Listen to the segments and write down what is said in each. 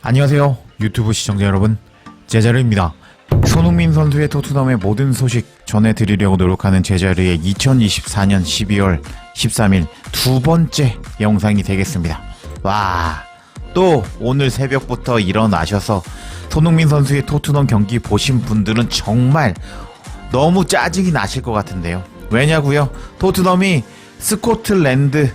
안녕하세요 유튜브 시청자 여러분, 제자르입니다. 손흥민 선수의 토트넘의 모든 소식 전해드리려고 노력하는 제자르의 2024년 12월 13일 두 번째 영상이 되겠습니다. 와, 또 오늘 새벽부터 일어나셔서 손흥민 선수의 토트넘 경기 보신 분들은 정말 너무 짜증이 나실 것 같은데요. 왜냐고요? 토트넘이 스코틀랜드의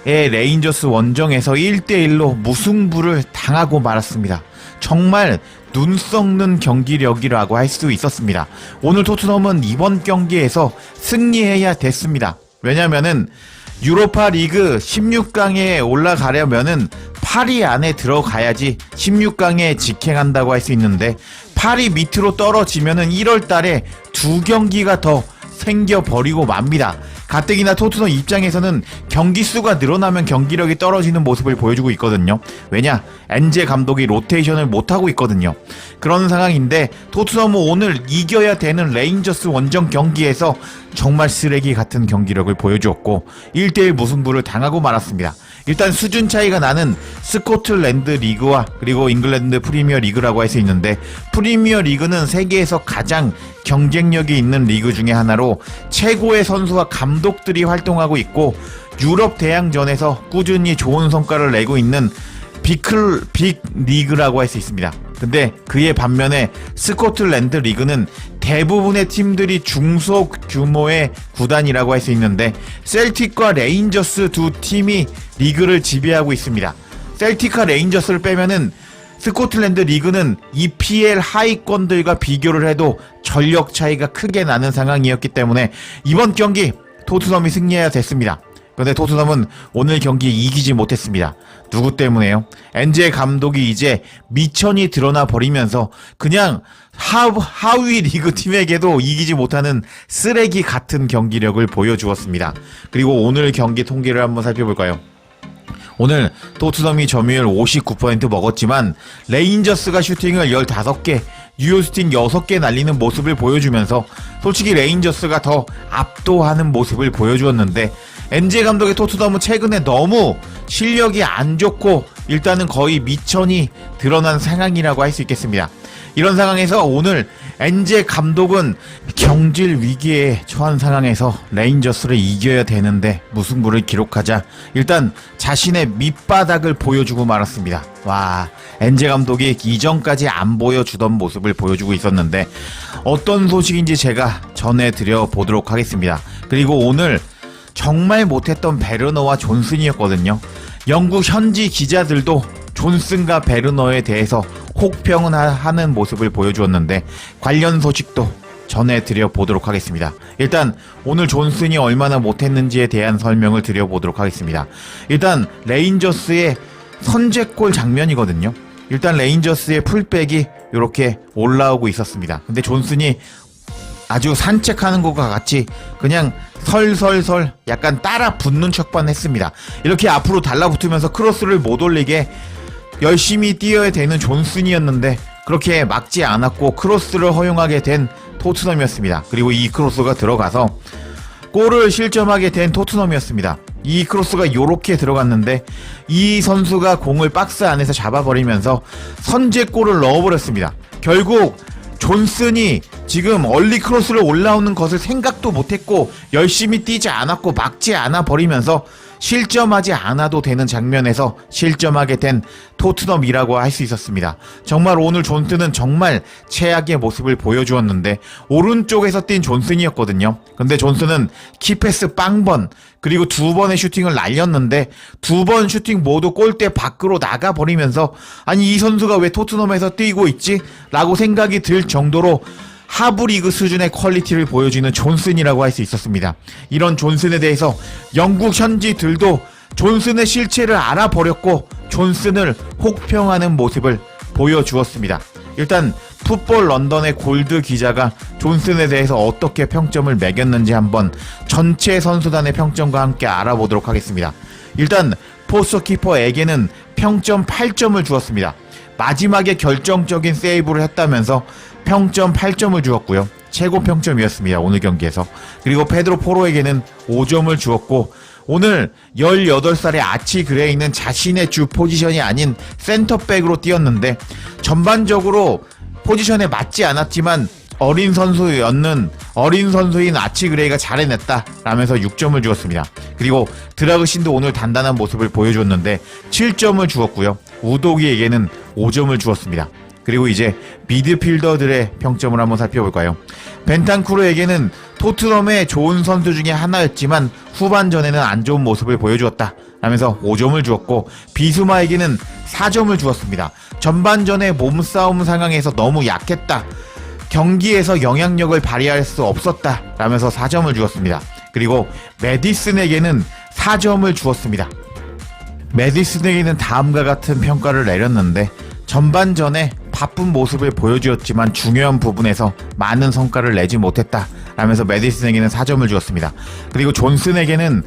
레인저스 원정에서 1대1로 무승부를 당하고 말았습니다. 정말 눈 썩는 경기력이라고 할 수 있었습니다. 오늘 토트넘은 이번 경기에서 승리해야 됐습니다. 왜냐면은 유로파 리그 16강에 올라가려면은 8위 안에 들어가야지 16강에 직행한다고 할 수 있는데 8위 밑으로 떨어지면은 1월 달에 두 경기가 더 생겨버리고 맙니다. 가뜩이나 토트넘 입장에서는 경기 수가 늘어나면 경기력이 떨어지는 모습을 보여주고 있거든요. 왜냐? 엔제 감독이 로테이션을 못하고 있거든요. 그런 상황인데 토트넘은 오늘 이겨야 되는 레인저스 원정 경기에서 정말 쓰레기 같은 경기력을 보여주었고 1대1 무승부를 당하고 말았습니다. 일단 수준 차이가 나는 스코틀랜드 리그와 그리고 잉글랜드 프리미어 리그라고 할 수 있는데, 프리미어 리그는 세계에서 가장 경쟁력이 있는 리그 중에 하나로 최고의 선수와 감독들이 활동하고 있고 유럽 대항전에서 꾸준히 좋은 성과를 내고 있는 빅 리그라고 할 수 있습니다. 근데 그의 반면에 스코틀랜드 리그는 대부분의 팀들이 중소 규모의 구단이라고 할 수 있는데 셀틱과 레인저스 두 팀이 리그를 지배하고 있습니다. 셀틱과 레인저스를 빼면은 스코틀랜드 리그는 EPL 하위권들과 비교를 해도 전력 차이가 크게 나는 상황이었기 때문에 이번 경기 토트넘이 승리해야 됐습니다. 그런데 토트넘은 오늘 경기 이기지 못했습니다. 누구 때문에요? 엔제 감독이 이제 미천이 드러나 버리면서 그냥 하위 리그 팀에게도 이기지 못하는 쓰레기 같은 경기력을 보여주었습니다. 그리고 오늘 경기 통계를 한번 살펴볼까요? 오늘 토트넘이 점유율 59% 먹었지만 레인저스가 슈팅을 15개, 유효슈팅 6개 날리는 모습을 보여주면서 솔직히 레인저스가 더 압도하는 모습을 보여주었는데 엔제 감독의 토트넘은 최근에 너무 실력이 안 좋고 일단은 거의 미천이 드러난 상황이라고 할 수 있겠습니다. 이런 상황에서 오늘 엔제 감독은 경질 위기에 처한 상황에서 레인저스를 이겨야 되는데 무승부를 기록하자 일단 자신의 밑바닥을 보여주고 말았습니다. 와, 엔제 감독이 이전까지 안 보여주던 모습을 보여주고 있었는데 어떤 소식인지 제가 전해드려 보도록 하겠습니다. 그리고 오늘 정말 못했던 베르너와 존슨이었거든요. 영국 현지 기자들도 존슨과 베르너에 대해서 혹평은 하는 모습을 보여주었는데 관련 소식도 전해드려 보도록 하겠습니다. 일단 오늘 존슨이 얼마나 못했는지에 대한 설명을 드려보도록 하겠습니다. 일단 레인저스의 선제골 장면이거든요. 일단 레인저스의 풀백이 이렇게 올라오고 있었습니다. 근데 존슨이 아주 산책하는 것과 같이 그냥 설설설 약간 따라 붙는 척만 했습니다. 이렇게 앞으로 달라붙으면서 크로스를 못 올리게 열심히 뛰어야 되는 존슨이었는데 그렇게 막지 않았고 크로스를 허용하게 된 토트넘이었습니다. 그리고 이 크로스가 들어가서 골을 실점하게 된 토트넘이었습니다. 이 크로스가 요렇게 들어갔는데 이 선수가 공을 박스 안에서 잡아버리면서 선제골을 넣어버렸습니다. 결국 존슨이 지금 얼리 크로스를 올라오는 것을 생각도 못했고 열심히 뛰지 않았고 막지 않아 버리면서 실점하지 않아도 되는 장면에서 실점하게 된 토트넘이라고 할 수 있었습니다. 정말 오늘 존슨은 정말 최악의 모습을 보여주었는데 오른쪽에서 뛴 존슨이었거든요. 근데 존슨은 키패스 빵번 그리고 2번의 슈팅을 날렸는데 2번 슈팅 모두 골대 밖으로 나가버리면서 아니 이 선수가 왜 토트넘에서 뛰고 있지? 라고 생각이 들 정도로 하브리그 수준의 퀄리티를 보여주는 존슨이라고 할 수 있었습니다. 이런 존슨에 대해서 영국 현지들도 존슨의 실체를 알아버렸고 존슨을 혹평하는 모습을 보여주었습니다. 일단 풋볼 런던의 골드 기자가 존슨에 대해서 어떻게 평점을 매겼는지 한번 전체 선수단의 평점과 함께 알아보도록 하겠습니다. 일단 포스트키퍼에게는 평점 8점을 주었습니다. 마지막에 결정적인 세이브를 했다면서 평점 8점을 주었고요. 최고 평점이었습니다. 오늘 경기에서. 그리고 페드로 포로에게는 5점을 주었고 오늘 18살의 아치 그레이는 자신의 주 포지션이 아닌 센터백으로 뛰었는데 전반적으로 포지션에 맞지 않았지만 어린 선수인 아치 그레이가 잘 해냈다 라면서 6점을 주었습니다. 그리고 드라그신도 오늘 단단한 모습을 보여줬는데 7점을 주었고요. 우도기에게는 5점을 주었습니다. 그리고 이제 미드필더들의 평점을 한번 살펴볼까요? 벤탄쿠르에게는 토트넘의 좋은 선수 중에 하나였지만 후반전에는 안 좋은 모습을 보여주었다 라면서 5점을 주었고, 비수마에게는 4점을 주었습니다. 전반전에 몸싸움 상황에서 너무 약했다, 경기에서 영향력을 발휘할 수 없었다 라면서 4점을 주었습니다. 그리고 메디슨에게는 4점을 주었습니다. 메디슨에게는 다음과 같은 평가를 내렸는데, 전반전에 바쁜 모습을 보여주었지만 중요한 부분에서 많은 성과를 내지 못했다 라면서 메디슨에게는 4점을 주었습니다. 그리고 존슨에게는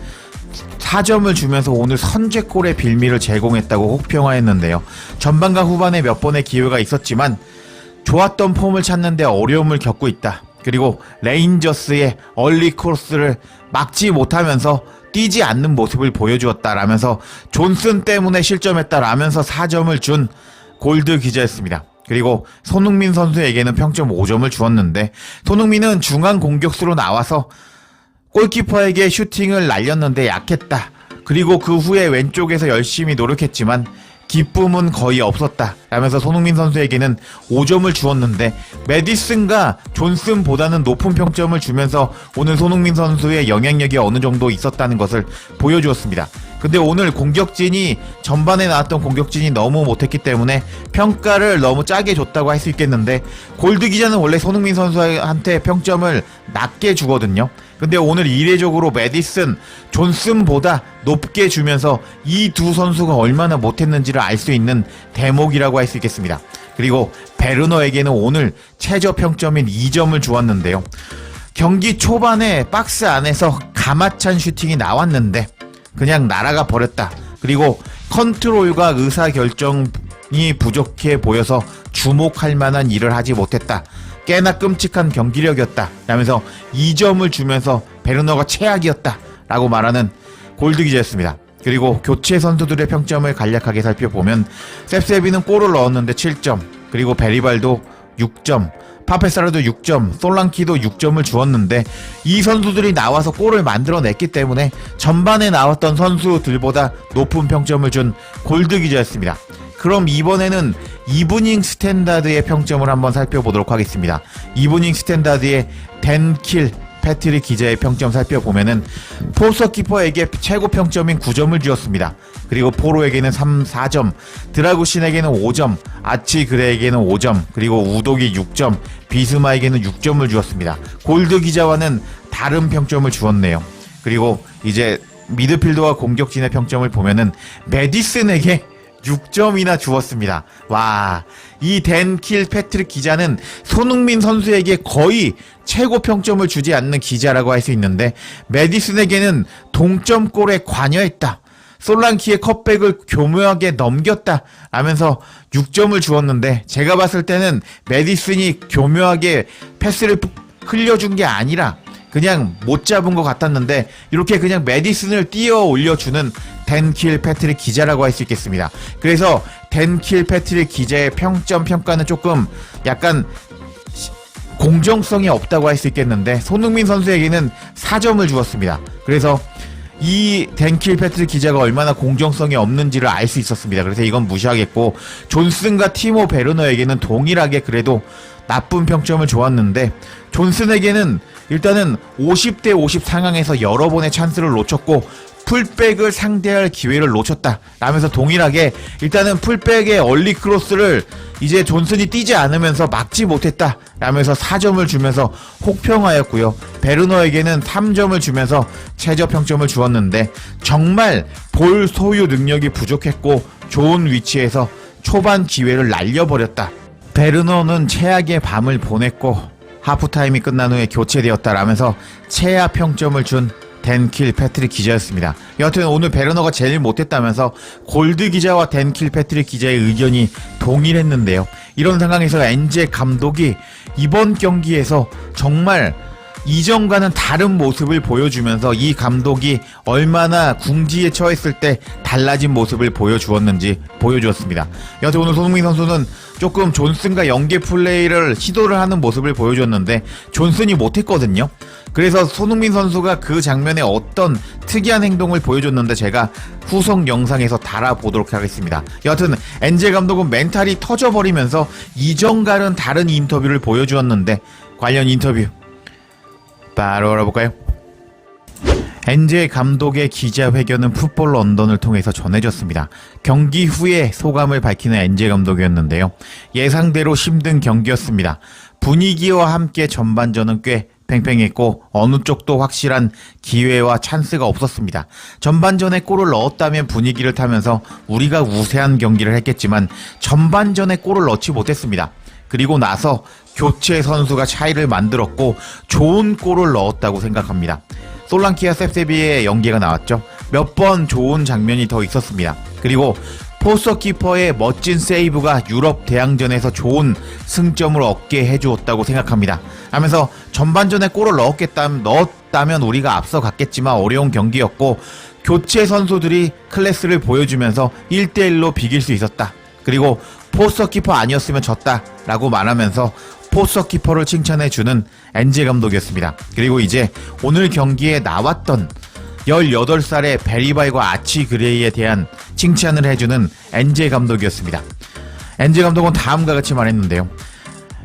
4점을 주면서 오늘 선제골의 빌미를 제공했다고 혹평하였는데요. 전반과 후반에 몇 번의 기회가 있었지만 좋았던 폼을 찾는데 어려움을 겪고 있다. 그리고 레인저스의 얼리 크로스를 막지 못하면서 뛰지 않는 모습을 보여주었다 라면서 존슨 때문에 실점했다 라면서 4점을 준 골드 기자였습니다. 그리고 손흥민 선수에게는 평점 5점을 주었는데, 손흥민은 중앙 공격수로 나와서 골키퍼에게 슈팅을 날렸는데 약했다. 그리고 그 후에 왼쪽에서 열심히 노력했지만 기쁨은 거의 없었다 라면서 손흥민 선수에게는 5점을 주었는데, 메디슨과 존슨보다는 높은 평점을 주면서 오늘 손흥민 선수의 영향력이 어느 정도 있었다는 것을 보여주었습니다. 근데 오늘 공격진이, 전반에 나왔던 공격진이 너무 못했기 때문에 평가를 너무 짜게 줬다고 할 수 있겠는데, 골드 기자는 원래 손흥민 선수한테 평점을 낮게 주거든요. 근데 오늘 이례적으로 메디슨, 존슨보다 높게 주면서 이 두 선수가 얼마나 못했는지를 알 수 있는 대목이라고 할 수 있겠습니다. 그리고 베르너에게는 오늘 최저 평점인 2점을 주었는데요. 경기 초반에 박스 안에서 가마찬 슈팅이 나왔는데 그냥 날아가 버렸다. 그리고 컨트롤과 의사결정이 부족해 보여서 주목할 만한 일을 하지 못했다. 꽤나 끔찍한 경기력이었다 라면서 2점을 주면서 베르너가 최악이었다 라고 말하는 골드 기자였습니다. 그리고 교체 선수들의 평점을 간략하게 살펴보면, 셉세비는 골을 넣었는데 7점, 그리고 베리발도 6점, 파페사르도 6점, 솔랑키도 6점을 주었는데, 이 선수들이 나와서 골을 만들어냈기 때문에 전반에 나왔던 선수들보다 높은 평점을 준 골드 기자였습니다. 그럼 이번에는 이브닝 스탠다드의 평점을 한번 살펴보도록 하겠습니다. 이브닝 스탠다드의 댄킬 패트릭 기자의 평점 살펴보면은, 포스터키퍼에게 최고 평점인 9점을 주었습니다. 그리고 포로에게는 4점, 드라구신에게는 5점, 아치 그레에게는 5점, 그리고 우독이 6점, 비스마에게는 6점을 주었습니다. 골드 기자와는 다른 평점을 주었네요. 그리고 이제 미드필더와 공격진의 평점을 보면은 메디슨에게 6점이나 주었습니다. 와, 이 댄킬 패트릭 기자는 손흥민 선수에게 거의 최고 평점을 주지 않는 기자라고 할 수 있는데, 메디슨에게는 동점골에 관여했다, 솔랑키의 컵백을 교묘하게 넘겼다 라면서 6점을 주었는데, 제가 봤을 때는 메디슨이 교묘하게 패스를 흘려준 게 아니라 그냥 못 잡은 것 같았는데, 이렇게 그냥 메디슨을 띄어 올려주는 댄킬 패트릭 기자라고 할 수 있겠습니다. 그래서 댄킬 패트릭 기자의 평가는 조금 약간 공정성이 없다고 할 수 있겠는데, 손흥민 선수에게는 4점을 주었습니다. 그래서 이 댄킬 패트릭 기자가 얼마나 공정성이 없는지를 알 수 있었습니다. 그래서 이건 무시하겠고, 존슨과 티모 베르너에게는 동일하게 그래도 나쁜 평점을 주었는데, 존슨에게는 일단은 50대 50 상황에서 여러 번의 찬스를 놓쳤고 풀백을 상대할 기회를 놓쳤다 라면서 동일하게 일단은 풀백의 얼리 크로스를 이제 존슨이 뛰지 않으면서 막지 못했다 라면서 4점을 주면서 혹평하였고요. 베르너에게는 3점을 주면서 최저 평점을 주었는데, 정말 볼 소유 능력이 부족했고 좋은 위치에서 초반 기회를 날려버렸다. 베르너는 최악의 밤을 보냈고 하프타임이 끝난 후에 교체되었다 라면서 최하 평점을 준 댄킬 패트릭 기자였습니다. 여하튼 오늘 베르너가 제일 못했다면서 골드 기자와 댄킬 패트릭 기자의 의견이 동일했는데요. 이런 상황에서 엔제 감독이 이번 경기에서 정말 이전과는 다른 모습을 보여주면서 이 감독이 얼마나 궁지에 처했을 때 달라진 모습을 보여주었습니다. 여튼 오늘 손흥민 선수는 조금 존슨과 연계 플레이를 시도를 하는 모습을 보여줬는데 존슨이 못했거든요. 그래서 손흥민 선수가 그 장면에 어떤 특이한 행동을 보여줬는데 제가 후속 영상에서 달아보도록 하겠습니다. 여하튼 엔제 감독은 멘탈이 터져버리면서 이전과는 다른 인터뷰를 보여주었는데 관련 인터뷰 바로 알아볼까요? 엔제 감독의 기자회견은 풋볼 런던을 통해서 전해졌습니다. 경기 후에 소감을 밝히는 엔제 감독이었는데요. 예상대로 힘든 경기였습니다. 분위기와 함께 전반전은 꽤 팽팽했고 어느 쪽도 확실한 기회와 찬스가 없었습니다. 전반전에 골을 넣었다면 분위기를 타면서 우리가 우세한 경기를 했겠지만 전반전에 골을 넣지 못했습니다. 그리고 나서 교체 선수가 차이를 만들었고 좋은 골을 넣었다고 생각합니다. 솔랑키와 셉세비의 연계가 나왔죠. 몇 번 좋은 장면이 더 있었습니다. 그리고 포스터 키퍼의 멋진 세이브가 유럽 대항전에서 좋은 승점을 얻게 해주었다고 생각합니다. 하면서 전반전에 골을 넣었다면 우리가 앞서갔겠지만 어려운 경기였고 교체 선수들이 클래스를 보여주면서 1대1로 비길 수 있었다. 그리고 포스터 키퍼 아니었으면 졌다 라고 말하면서 포스터 키퍼를 칭찬해주는 엔제 감독이었습니다. 그리고 이제 오늘 경기에 나왔던 18살의 베리바이과 아치 그레이에 대한 칭찬을 해주는 엔제 감독이었습니다. 엔제 감독은 다음과 같이 말했는데요.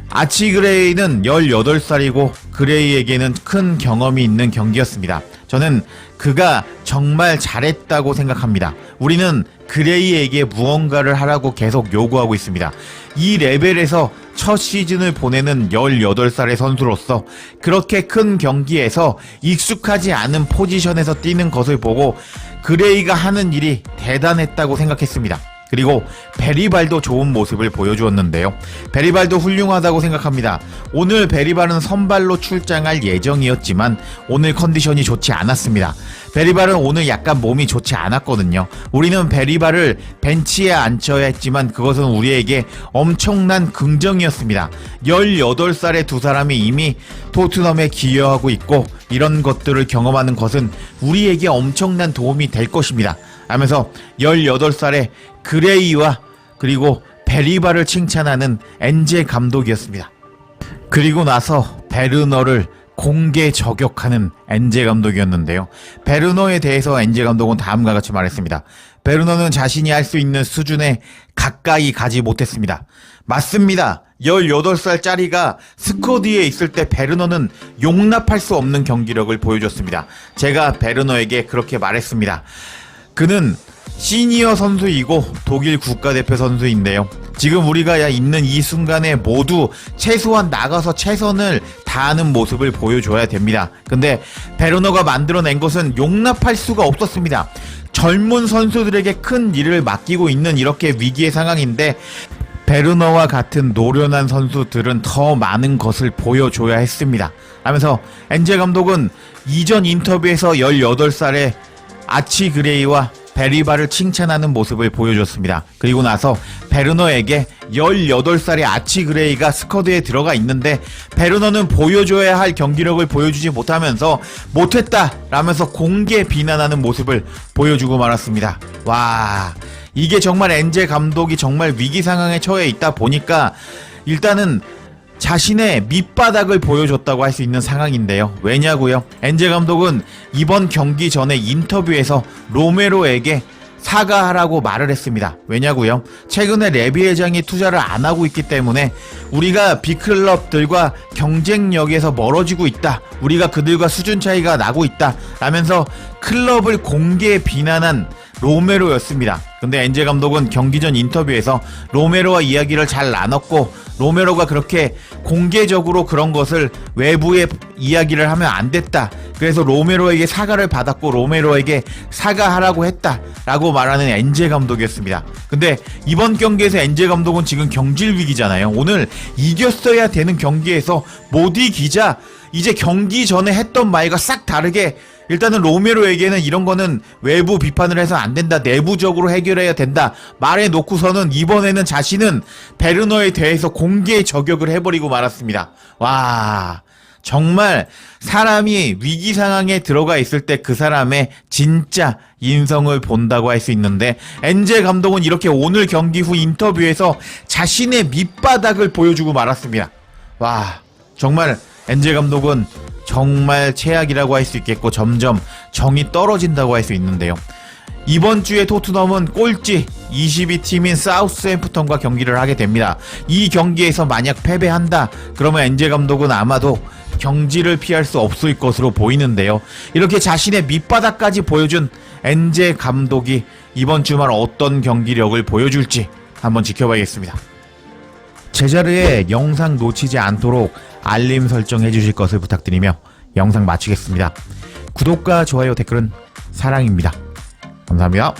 아치 그레이는 18살이고 그레이에게는 큰 경험이 있는 경기였습니다. 저는 그가 정말 잘했다고 생각합니다. 우리는 그레이에게 무언가를 하라고 계속 요구하고 있습니다. 이 레벨에서 첫 시즌을 보내는 18살의 선수로서 그렇게 큰 경기에서 익숙하지 않은 포지션에서 뛰는 것을 보고 그레이가 하는 일이 대단했다고 생각했습니다. 그리고 베리발도 좋은 모습을 보여주었는데요. 베리발도 훌륭하다고 생각합니다. 오늘 베리발은 선발로 출장할 예정이었지만 오늘 컨디션이 좋지 않았습니다. 베리발은 오늘 약간 몸이 좋지 않았거든요. 우리는 베리발을 벤치에 앉혀야 했지만 그것은 우리에게 엄청난 긍정이었습니다. 18살의 두 사람이 이미 토트넘에 기여하고 있고 이런 것들을 경험하는 것은 우리에게 엄청난 도움이 될 것입니다. 하면서 18살의 그레이와 그리고 베리바를 칭찬하는 엔제 감독이었습니다. 그리고 나서 베르너를 공개 저격하는 엔제 감독이었는데요. 베르너에 대해서 엔제 감독은 다음과 같이 말했습니다. 베르너는 자신이 할 수 있는 수준에 가까이 가지 못했습니다. 맞습니다. 18살짜리가 스쿼드에 있을 때 베르너는 용납할 수 없는 경기력을 보여줬습니다. 제가 베르너에게 그렇게 말했습니다. 그는 시니어 선수이고 독일 국가대표 선수인데요. 지금 우리가 있는 이 순간에 모두 최소한 나가서 최선을 다하는 모습을 보여줘야 됩니다. 근데 베르너가 만들어낸 것은 용납할 수가 없었습니다. 젊은 선수들에게 큰 일을 맡기고 있는 이렇게 위기의 상황인데 베르너와 같은 노련한 선수들은 더 많은 것을 보여줘야 했습니다. 하면서 엔제 감독은 이전 인터뷰에서 18살의 아치 그레이와 베리바를 칭찬하는 모습을 보여줬습니다. 그리고 나서 베르너에게 18살의 아치 그레이가 스쿼드에 들어가 있는데 베르너는 보여줘야 할 경기력을 보여주지 못하면서 못했다 라면서 공개 비난하는 모습을 보여주고 말았습니다. 와, 이게 정말 엔제 감독이 정말 위기 상황에 처해 있다 보니까 일단은 자신의 밑바닥을 보여줬다고 할 수 있는 상황인데요. 왜냐고요? 엔제 감독은 이번 경기 전에 인터뷰에서 로메로에게 사과하라고 말을 했습니다. 왜냐고요? 최근에 레비 회장이 투자를 안 하고 있기 때문에 우리가 빅클럽들과 경쟁력에서 멀어지고 있다. 우리가 그들과 수준 차이가 나고 있다. 라면서 클럽을 공개 비난한 로메로였습니다. 근데 엔제 감독은 경기 전 인터뷰에서 로메로와 이야기를 잘 나눴고 로메로가 그렇게 공개적으로 그런 것을 외부에 이야기를 하면 안 됐다. 그래서 로메로에게 사과를 받았고 로메로에게 사과하라고 했다 라고 말하는 엔제 감독이었습니다. 근데 이번 경기에서 엔제 감독은 지금 경질 위기잖아요. 오늘 이겼어야 되는 경기에서 못 이기자 이제 경기 전에 했던 말과 싹 다르게 일단은 로메로에게는 이런 거는 외부 비판을 해서 안 된다. 내부적으로 해결해야 된다. 말해놓고서는 이번에는 자신은 베르너에 대해서 공개 저격을 해버리고 말았습니다. 와, 정말 사람이 위기 상황에 들어가 있을 때 그 사람의 진짜 인성을 본다고 할 수 있는데, 엔젤 감독은 이렇게 오늘 경기 후 인터뷰에서 자신의 밑바닥을 보여주고 말았습니다. 와, 정말 엔젤 감독은 정말 최악이라고 할 수 있겠고 점점 정이 떨어진다고 할 수 있는데요. 이번 주에 토트넘은 꼴찌 22팀인 사우스햄프턴과 경기를 하게 됩니다. 이 경기에서 만약 패배한다, 그러면 엔젤 감독은 아마도 경지를 피할 수 없을 것으로 보이는데요. 이렇게 자신의 밑바닥까지 보여준 엔젤 감독이 이번 주말 어떤 경기력을 보여줄지 한번 지켜봐야겠습니다. 제자리에 영상 놓치지 않도록 알림 설정해 주실 것을 부탁드리며 영상 마치겠습니다. 구독과 좋아요, 댓글은 사랑입니다. 감사합니다.